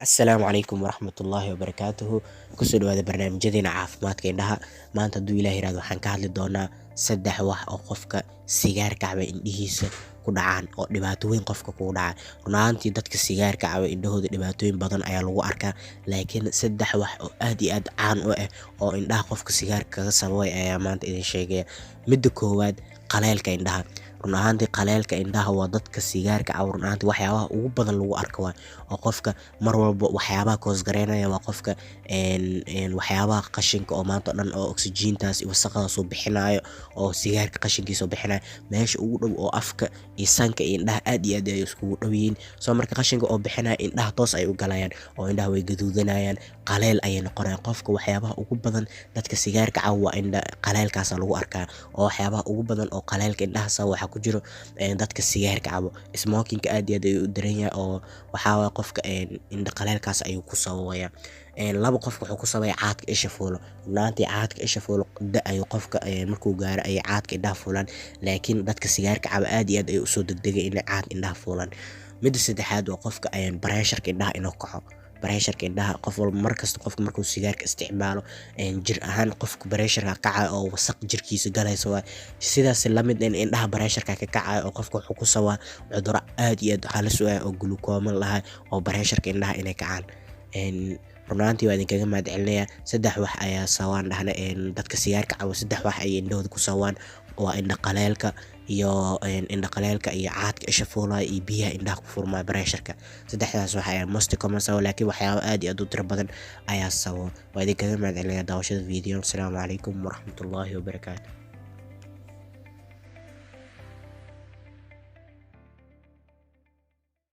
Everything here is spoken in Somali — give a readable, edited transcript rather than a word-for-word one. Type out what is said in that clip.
Asalaamu calaykum waraxmatullaahi wabarakaatuhu. Kusoo dhawaada barnaamijyadeena caafimaadka indhaha. Maanta hadduu Ilaah yiraahdo waxaan ka hadli doonaa saddex wax oo qofka sigaarka caba indhihiisa ku dhacaan oo dhibaato weyn qofka kugu dhaca. Run ahaantii dadka sigaarka caba indhahooda dhibaatooyin badan ayaa lagu arkaa, laakiin saddex wax oo aad iyo aad caan u ah oo indhaha qofka sigaarka kaga sababay ayaa maanta idin sheegaya. Midda koowaad, qaleelka indhaha. Run ahaantii qaleelka indhaha waa dadka sigaarka caba run ahaantii waxyaabaha ugu badan lagu arko waay, oo qofka mar walba waxyaabaha koosgareynaya waa qofka waxyaabaha qashinka oo maanta oo dhan oo oksijiintaas iyo wasaqdaas uu bixinayo, oo sigaarka qashinkiisa bixinayo meesha ugu dhow oo afka iyo sanka iyo indhaha aad iyo aad ay iskugu dhow yihiin. Soo marka qashinka oo bixinayo indhaha toos ay u galayaan oo indhaha way gaduudanayaan, qaleel ayay noqonayaan. Qofka waxyaabaha ugu badan dadka sigaarka caba waa indha qaleelkaas lagu arkaa, oo waxyaabaha ugu badan oo qaleelka indhaha sababa waxaa ku jiro dadka sigaarka cabo. Smoking aad iyo aad ayuu u daran yahay oo waxaa waye qofka indha qaleelkaas ayuu ku sababaya. Laba, qofka wuxuu ku sababaya caadka isha fuulo. Run ahaantii caadka isha fuulo da ayuu qofka markuu gaaro ayay caadka indhaha fuulaan, laakiin dadka sigaarka caba aad iyo aad ay usoo degdegay inay caad indhaha fuulaan. Midda saddexaad waa qofka bareesharka indhaha inuu kaco. Bareesharka indhaha qof walba markasta qofka markuu sigaarka isticmaalo jir ahaan qofka bareesharka kacayo oo wasaq jirkiisa galayso waay. Sidaas la mid indhaha bareesharka ka kacayo oo qofka wuxuu ku sababa cudurro aad iyo aad halis u ah oo glucoma lahay oo bareesharka indhaha inay kacaan. Run ahaantii waa idinkaga mahadcelinayaa. Saddex wax ayaa sababaan dhahna dadka sigaarka cabo, saddex wax ayay indhahooda ku sababaan. Waa indha qaleelka iyo caadka isha fuulaya iyo biyaha indhaha ku furmaya bareesharka. Saddexdaas wax ayaa most common sababa, laakiin waxyaabo aad iyo aad u tiro badan ayaa sababa. Waa idinkaga mahadcelinayaa daawashada video. Asalaamu calaykum waraxmatullaahi wabarakaatuh.